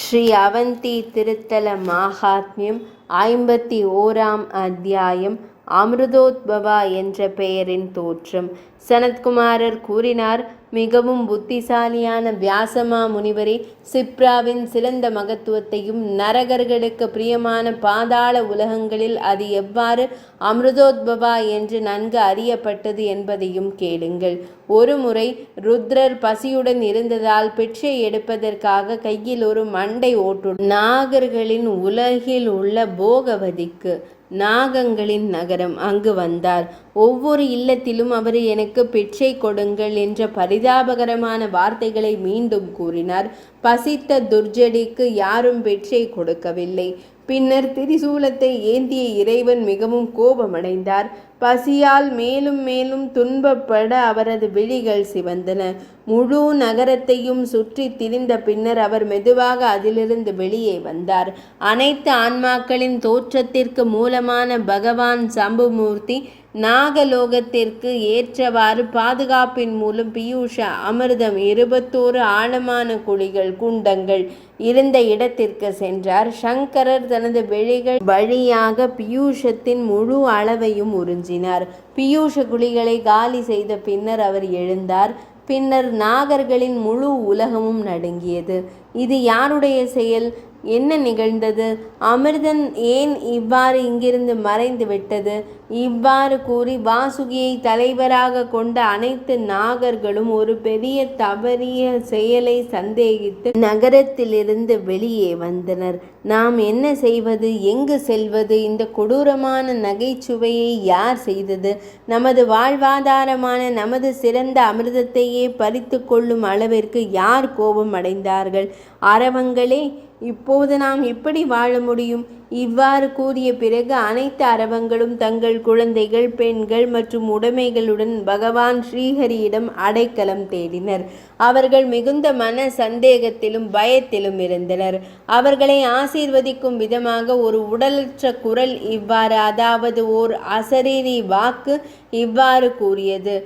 ஸ்ரீ அவந்தி திருத்தல மாகாத்மியம் 51ஆம் அத்தியாயம். அமிர்தோத்பவா என்ற பெயரின் தோற்றம். சனத்குமாரர் கூறினார், மிகவும் புத்திசாலியான வியாசமா முனிவரே, சிப்ராவின் சிறந்த மகத்துவத்தையும் நரகர்களுக்கு பிரியமான பாதாள உலகங்களில் அது எவ்வாறு அமிர்தோத்பவா என்று நன்கு அறியப்பட்டது என்பதையும் கேளுங்கள். ஒரு முறை ருத்ரர் பசியுடன் இருந்ததால் பிட்சை எடுப்பதற்காக கையில் ஒரு மண்டை ஓட்டுடன் நாகர்களின் உலகில் உள்ள போகவதிக்கு, நாகங்களின் நகரம், அங்கு வந்தார். ஒவ்வொரு இல்லத்திலும் அவர் எனக்கு பிட்சை கொடுங்கள் என்ற பரிதாபகரமான வார்த்தைகளை மீண்டும் கூறினார். பசித்த துர்ஜடிக்கு யாரும் பிட்சை கொடுக்கவில்லை. பின்னர் திரிசூலத்தை ஏந்திய இறைவன் மிகவும் கோபமடைந்தார். பசியால் மேலும் மேலும் துன்பப்பட அவரது விழிகள் சிவந்தன. முழு நகரத்தையும் சுற்றி திரிந்த பின்னர் அவர் மெதுவாக அதிலிருந்து வெளியே வந்தார். அனைத்து ஆன்மாக்களின் தோற்றத்திற்கு மூலமான பகவான் சம்புமூர்த்தி நாகலோகத்திற்கு ஏற்றவாறு பாதுகாப்பின் மூலம் பியூஷ அமிர்தம் 21 ஆழமான குழிகள், குண்டங்கள் இருந்த இடத்திற்கு சென்றார். சங்கரர் தனது விழிகள் வழியாக பியூஷத்தின் முழு அளவையும் உறிஞ்சினார். பியூஷ குழிகளை காலி செய்த பின்னர் அவர் எழுந்தார். பின்னர் நாகர்களின் முழு உலகமும் நடுங்கியது. இது யாருடைய செயல்? என்ன நிகழ்ந்தது? அமிர்தன் ஏன் இவ்வாறு இங்கிருந்து மறைந்து விட்டது? இவ்வாறு கூறி வாசுகியை தலைவராக கொண்ட அனைத்து நாகர்களும் ஒரு பெரிய தவறிய செயலை சந்தேகித்து நகரத்திலிருந்து வெளியே வந்தனர். நாம் என்ன செய்வது? எங்கு செல்வது? இந்த கொடூரமான நகைச்சுவையை யார் செய்தது? நமது வாழ்வாதாரமான நமது சிறந்த அமிர்தத்தையே பறித்து கொள்ளும் அளவிற்கு யார் கோபம் அடைந்தார்கள்? அரவங்களே, இப்போது நாம் எப்படி வாழ முடியும்? இவ்வாறு கூறிய பிறகு அனைத்து அரவங்களும் தங்கள் குழந்தைகள், பெண்கள் மற்றும் உடைமைகளுடன் பகவான் ஸ்ரீஹரியிடம் அடைக்கலம் தேடினர். அவர்கள் மிகுந்த மன சந்தேகத்திலும் பயத்திலும் இருந்தனர். அவர்களை ஆசீர்வதிக்கும் விதமாக ஒரு உடலற்ற குரல் இவ்வாறு, அதாவது ஓர் அசரீரி வாக்கு இவ்வாறு கூறியது: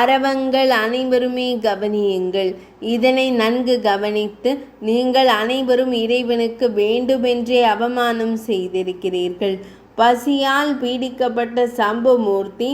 அரவங்கள் அனைவருமே கவனியுங்கள். இதனை நன்கு கவனித்து நீங்கள் அனைவரும் இறைவனுக்கு வேண்டுமென்றே அவமானம் செய்திருக்கிறீர்கள். பசியால் பீடிக்கப்பட்ட சம்புமூர்த்தி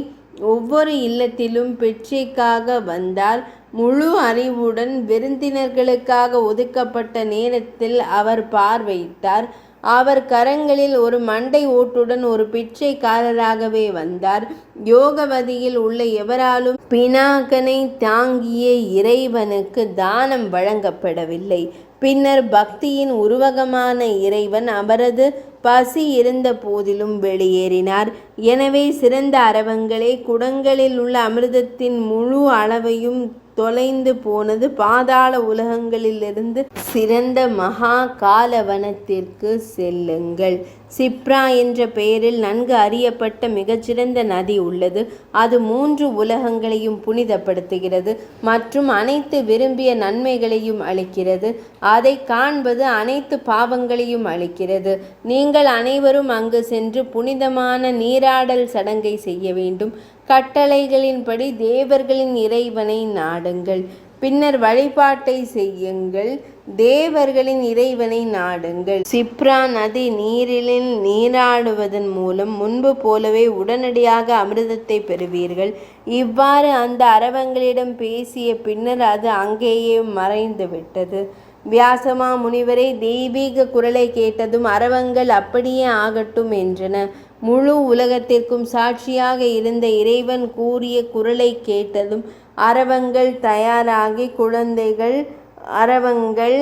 ஒவ்வொரு இல்லத்திலும் பிட்சைக்காக வந்தார். முழு அறிவுடன் விருந்தினர்களுக்காக ஒதுக்கப்பட்ட நேரத்தில் அவர் பார்வையிட்டார். அவர் கரங்களில் ஒரு மண்டை ஓட்டுடன் ஒரு பிட்சைக்காரராகவே வந்தார். யோகவதியில் உள்ள எவராலும் பினாகனை தாங்கிய இறைவனுக்கு தானம் வழங்கப்படவில்லை. பின்னர் பக்தியின் உருவகமான இறைவன் அவரது பசி இருந்த போதிலும் வெளியேறினார். எனவே சிறந்த அரவங்களே, குடங்களில் உள்ள அமிர்தத்தின் முழு அளவையும் தொலைந்து போனது பாதாள உலகங்களிலிருந்து சிறந்த மகா காலவனத்திற்கு செல்லுங்கள். சிப்ரா என்ற பெயரில் நன்கு அறியப்பட்ட மிகச்சிறந்த நதி உள்ளது. அது 3 உலகங்களையும் புனிதப்படுத்துகிறது மற்றும் அனைத்து விரும்பிய நன்மைகளையும் அளிக்கிறது. அதை காண்பது அனைத்து பாவங்களையும் அளிக்கிறது. நீங்கள் அனைவரும் அங்கு சென்று புனிதமான நீராடல் சடங்கை செய்ய வேண்டும். கட்டளைகளின்படி தேவர்களின் இறைவனை நாடுங்கள். பின்னர் வழிபாட்டை செய்யுங்கள். தேவர்களின் இறைவனை நாடுங்கள். சிப்ரா நதி நீரில் நீராடுவதன் மூலம் முன்பு போலவே உடனடியாக அமிர்தத்தை பெறுவீர்கள். இவ்வாறு அந்த அரவங்களிடம் பேசிய பின்னர் அது அங்கேயே மறைந்துவிட்டது. வியாசமா முனிவரை தெய்வீக குரலை கேட்டதும் அரவங்கள் அப்படியே ஆகட்டும் என்றன. முழு உலகத்திற்கும் சாட்சியாக இருந்த இறைவன் கூறிய குரலை கேட்டதும் அரவங்கள் தயாராகி குழந்தைகள், அரவங்கள்,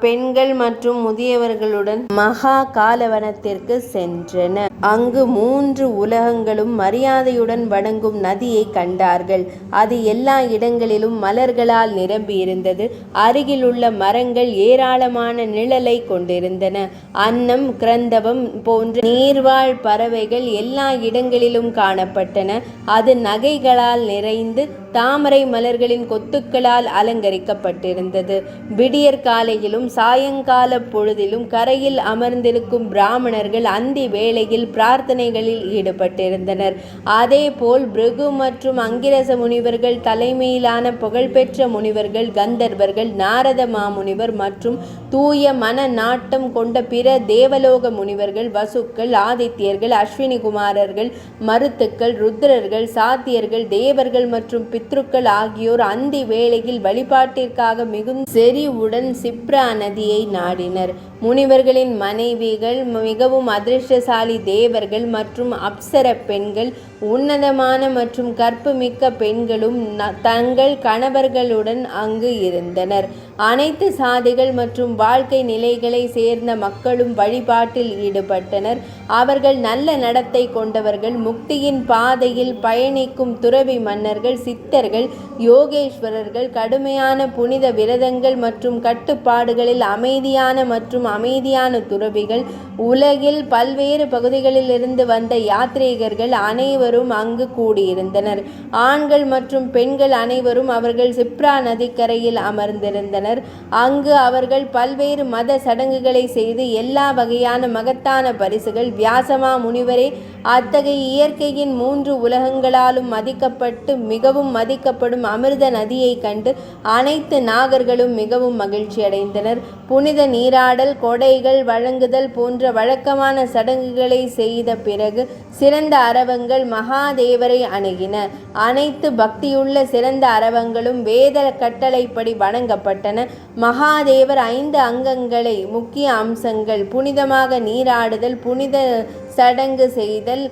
பெண்கள் மற்றும் முதியவர்களுடன் மகா காலவனத்திற்கு சென்றனர். அங்கு 3 உலகங்களும் மரியாதையுடன் வணங்கும் நதியை கண்டார்கள். அது எல்லா இடங்களிலும் மலர்களால் நிரம்பியிருந்தது. அருகிலுள்ள மரங்கள் ஏராளமான நிழலை கொண்டிருந்தன. அன்னம், கிரந்தவம் போன்ற நீர்வாழ் பறவைகள் எல்லா இடங்களிலும் காணப்பட்டன. அது நகைகளால் நிறைந்து தாமரை மலர்களின் கொத்துக்களால் அலங்கரிக்கப்பட்டிருந்தது. விடியற் காலையிலும் சாயங்கால பொழுதிலும் கரையில் அமர்ந்திருக்கும் பிராமணர்கள் அந்தி வேளையில் பிரார்த்தனைகளில் ஈடுபட்டிருந்தனர். அதேபோல் பிருகு மற்றும் அங்கிரச முனிவர்கள் தலைமையிலான புகழ்பெற்ற முனிவர்கள், கந்தர்வர்கள், நாரத மாமுனிவர் மற்றும் தூய மன நாட்டம் கொண்ட பிற தேவலோக முனிவர்கள், வசுக்கள், ஆதித்யர்கள், அஸ்வினி குமாரர்கள், மருத்துக்கள், ருத்ரர்கள், சாத்தியர்கள், தேவர்கள் மற்றும் பித்ருக்கள் ஆகியோர் அந்தி வேளையில் வழிபாட்டிற்காக மிகுந்த செறிவுடன் சிப்ரா நதியை நாடினர். முனிவர்களின் மனைவிகள், மிகவும் அதிர்ஷ்டசாலி தேவர்கள் மற்றும் அப்சர பெண்கள், உன்னதமான மற்றும் கற்புமிக்க பெண்களும் தங்கள் கணவர்களுடன் அங்கு இருந்தனர். அனைத்து சாதிகள் மற்றும் வாழ்க்கை நிலைகளை சேர்ந்த மக்களும் வழிபாட்டில் ஈடுபட்டனர். அவர்கள் நல்ல நடத்தை கொண்டவர்கள், முக்தியின் பாதையில் பயணிக்கும் துறவி மன்னர்கள், சித்தர்கள், யோகேஸ்வரர்கள், கடுமையான புனித விரதங்கள் மற்றும் கட்டுப்பாடுகளில் அமைதியான துறவிகள், உலகில் பல்வேறு பகுதிகளிலிருந்து வந்த யாத்ரீகர்கள் அனைவரும் அங்கு கூடியிருந்தனர். ஆண்கள் மற்றும் பெண்கள் அனைவரும் அவர்கள் சிப்ரா நதிக்கரையில் அமர்ந்திருந்தனர். அங்கு அவர்கள் பல்வேறு மத சடங்குகளை செய்து எல்லா வகையான மகத்தான பரிசுகள், வியாசமா முனிவரே, அத்தகைய இயற்கையின் 3 உலகங்களாலும் மதிக்கப்பட்டு மிகவும் மதிக்கப்படும் அமிர்த நதியை கண்டு அனைத்து நாகர்களும் மிகவும் மகிழ்ச்சி அடைந்தனர். புனித நீராடல், கொடைகள் வழங்குதல் போன்ற வழக்கமான சடங்குகளை செய்த பிறகு சிறந்த அரவங்கள் மகாதேவரை அணுகின. அனைத்து பக்தியுள்ள சிறந்த அரவங்களும் வேத கட்டளைப்படி வணங்கப்பட்டன. மகாதேவர் 5 அங்கங்களை, முக்கிய அம்சங்கள், புனிதமாக நீராடுதல், புனித சடங்கு செய்தல்,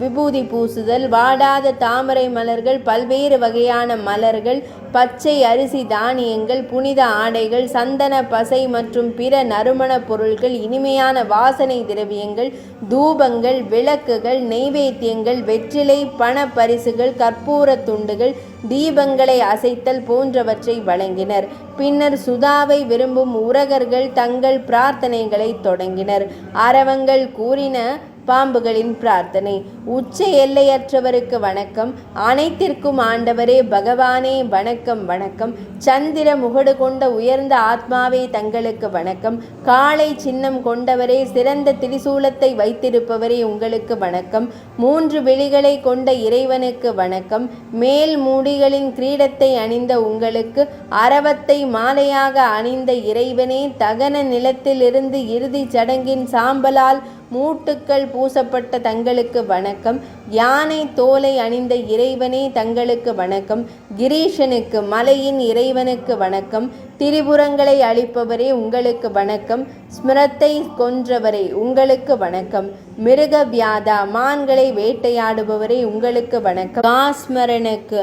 விபூதி பூசுதல், வாடாத தாமரை மலர்கள், பல்வேறு வகையான மலர்கள், பச்சை அரிசி தானியங்கள், புனித ஆடைகள், சந்தன பசை மற்றும் பிற நறுமண பொருட்கள், இனிமையான வாசனை திரவியங்கள், தூபங்கள், விளக்குகள், நெய்வேத்தியங்கள், வெற்றிலை, பண பரிசுகள், கற்பூர துண்டுகள், தீபங்களை அசைத்தல் போன்றவற்றை வழங்கினர். பின்னர் சுதாவை விரும்பும் உரகர்கள் தங்கள் பிரார்த்தனைகளை தொடங்கினர். அரவங்கள் கூறின: பாம்புகளின் பிரார்த்தனை. உச்ச எல்லையற்றவருக்கு வணக்கம். அனைத்திற்கும் ஆண்டவரே பகவானே வணக்கம் வணக்கம். சந்திர முகடு கொண்ட உயர்ந்த ஆத்மாவே தங்களுக்கு வணக்கம். காளை சின்னம் கொண்டவரே, சிறந்த திரிசூலத்தை வைத்திருப்பவரே உங்களுக்கு வணக்கம். 3 விழிகளை கொண்ட இறைவனுக்கு வணக்கம். மேல் மூடிகளின் கிரீடத்தை அணிந்த உங்களுக்கு, அரவத்தை மாலையாக அணிந்த இறைவனே, தகன நிலத்திலிருந்து இறுதி சடங்கின் சாம்பலால் மூட்டுக்கள் பூசப்பட்ட தங்களுக்கு வணக்கம். யானை தோலை அணிந்த இறைவனே தங்களுக்கு வணக்கம். கிரீஷனுக்கு, மலையின் இறைவனுக்கு வணக்கம். திரிபுரங்களை அழிப்பவரே உங்களுக்கு வணக்கம். ஸ்மிருத்தை கொன்றவரே உங்களுக்கு வணக்கம். மிருக வியாதா, மான்களை வேட்டையாடுபவரே உங்களுக்கு வணக்கம். காஸ்மரனுக்கு,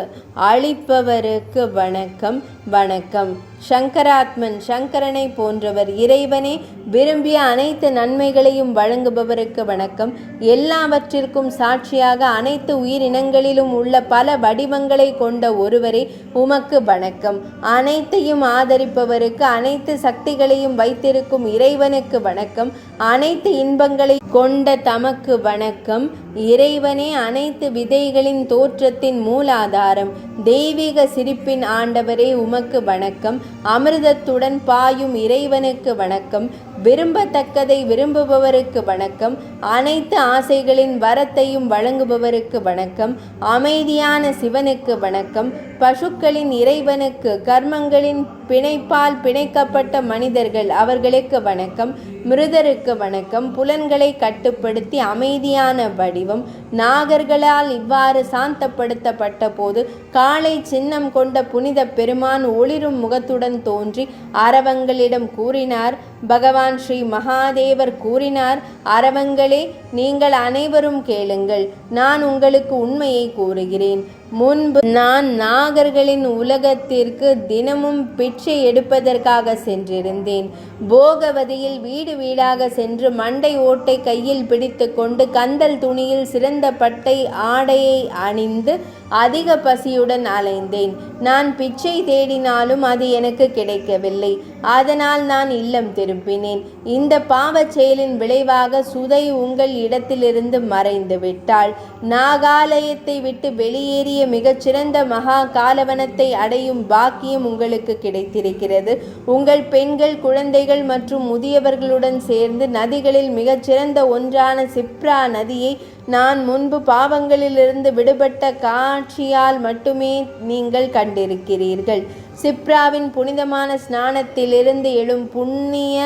அழிப்பவருக்கு வணக்கம் வணக்கம். சங்கராத்மன், சங்கரனை போன்றவர் இறைவனே, விரும்பிய அனைத்து நன்மைகளையும் வழங்குபவருக்கு வணக்கம். எல்லாவற்றிற்கும் சாட்சியாக அனைத்து உயிரினங்களிலும் உள்ள பல வடிவங்களை கொண்ட ஒருவரே உமக்கு வணக்கம். அனைத்தையும் ஆதரிப்பவருக்கு, அனைத்து சக்திகளையும் வைத்திருக்கும் இறைவனுக்கு வணக்கம். அனைத்து இன்பங்களை கொண்ட தமக்கு வணக்கம். இறைவனே, அனைத்து விதைகளின் தோற்றத்தின் மூலாதாரம், தெய்வீக சிரிப்பின் ஆண்டவரே உமக்கு வணக்கம். அமிர்தத்துடன் பாயும் இறைவனுக்கு வணக்கம். விரும்பத்தக்கதை விரும்புபவருக்கு வணக்கம். அனைத்து ஆசைகளின் வரத்தையும் வழங்குபவருக்கு வணக்கம். அமைதியான சிவனுக்கு வணக்கம். பசுக்களின் இறைவனுக்கு, கர்மங்களின் பிணைப்பால் பிணைக்கப்பட்ட மனிதர்கள் அவர்களுக்கு வணக்கம். மிருதருக்கு வணக்கம். புலன்களை கட்டுப்படுத்தி அமைதியான வடிவம். நாகர்களால் இவ்வாறு சாந்தப்படுத்தப்பட்ட போது காளை சின்னம் கொண்ட புனித பெருமான் ஒளிரும் முகத்துடன் தோன்றி அரவங்களிடம் கூறினார். பகவான் ஸ்ரீ மகாதேவர் கூறினார்: அரவங்களே, நீங்கள் அனைவரும் கேளுங்கள். நான் உங்களுக்கு உண்மையை கூறுகிறேன். முன்பு நான் நாகர்களின் உலகத்திற்கு தினமும் பிச்சை எடுப்பதற்காக சென்றிருந்தேன். போகவதியில் வீடு வீடாக சென்று மண்டை ஓட்டை கையில் பிடித்து கொண்டு கந்தல் துணியில் சிறந்த பட்டை ஆடையை அணிந்து அதிக பசியுடன் அலைந்தேன். நான் பிச்சை தேடினாலும் அது எனக்கு கிடைக்கவில்லை. அதனால் நான் இல்லம் திரும்பினேன். இந்த பாவச் செயலின் விளைவாக சுதை உங்கள் இடத்திலிருந்து மறைந்து விட்டாள். நாகாலயத்தை விட்டு வெளியேறிய மிகச்சிறந்த மகா காலவனத்தை அடையும் பாக்கியம் உங்களுக்கு கிடைத்திருக்கிறது. உங்கள் பெண்கள், குழந்தைகள் மற்றும் முதியவர்களுடன் சேர்ந்து நதிகளில் மிகச்சிறந்த ஒன்றான சிப்ரா நதியை நான் முன்பு பாவங்களிலிருந்து விடுபட்ட காட்சியால் மட்டுமே நீங்கள் கண்டிருக்கிறீர்கள். சிப்ராவின் புனிதமான ஸ்நானத்திலிருந்து எழும் புண்ணிய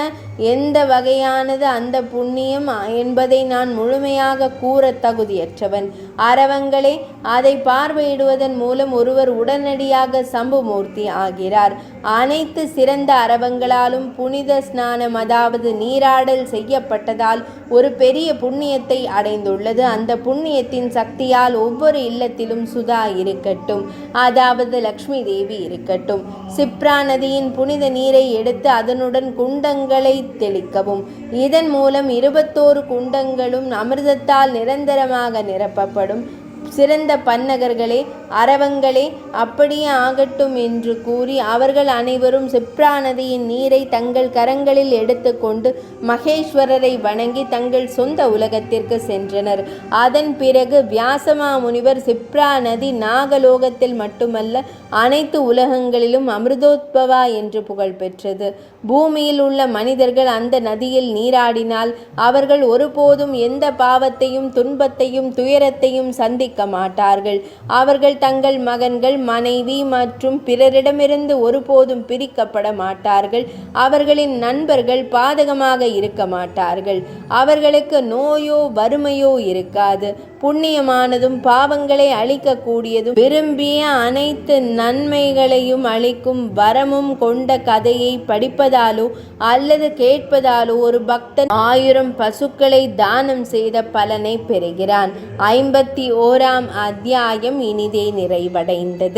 எந்த வகையானது அந்த புண்ணியம் என்பதை நான் முழுமையாக கூற தகுதியற்றவன். அரவங்களே, அதை பார்வையிடுவதன் மூலம் ஒருவர் உடனடியாக சம்புமூர்த்தி ஆகிறார். அனைத்து சிறந்த அரவங்களாலும் புனித ஸ்நானம் அதாவது நீராடல் செய்யப்பட்டதால் ஒரு பெரிய புண்ணியத்தை அடைந்துள்ளது. அந்த புண்ணியத்தின் சக்தியால் ஒவ்வொரு இல்லத்திலும் சுதா இருக்கட்டும், அதாவது லக்ஷ்மி தேவி இருக்கட்டும். சிப்ரா நதியின் புனித நீரை எடுத்து அதனுடன் குண்டங்களை தெளிக்கவும். இதன் மூலம் 21 குண்டங்களும் அமிர்தத்தால் நிரந்தரமாக நிரப்பப்படும். சிறந்த பன்னகர்களே, அரவங்களே, அப்படியே ஆகட்டும் என்று கூறி அவர்கள் அனைவரும் சிப்ரா நதியின் நீரை தங்கள் கரங்களில் எடுத்துக்கொண்டு மகேஸ்வரரை வணங்கி தங்கள் சொந்த உலகத்திற்கு சென்றனர். அதன் பிறகு வியாசமா முனிவர் சிப்ரா நதி நாகலோகத்தில் மட்டுமல்ல அனைத்து உலகங்களிலும் அமிர்தோத்பவா என்று புகழ் பெற்றது. பூமியில் உள்ள மனிதர்கள் அந்த நதியில் நீராடினால் அவர்கள் ஒருபோதும் எந்த பாவத்தையும் துன்பத்தையும் துயரத்தையும் சந்திக்க மாட்டார்கள். அவர்கள் தங்கள் மகன்கள், மனைவி மற்றும் பிறரிடமிருந்து ஒருபோதும் பிரிக்கப்பட மாட்டார்கள். அவர்களின் நண்பர்கள் பாதகமாக இருக்க மாட்டார்கள். அவர்களுக்கு நோயோ வறுமையோ இருக்காது. புண்ணியமானதும் பாவங்களை அழிக்கக்கூடியதும் விரும்பிய அனைத்து நன்மைகளையும் அளிக்கும் வரமும் கொண்ட கதையை படிப்பதாலோ அல்லது கேட்பதாலோ ஒரு பக்தன் 1000 பசுக்களை தானம் செய்த பலனை பெறுகிறான். 51ஆம் அத்தியாயம் இனிதே நிறைவடைந்தது.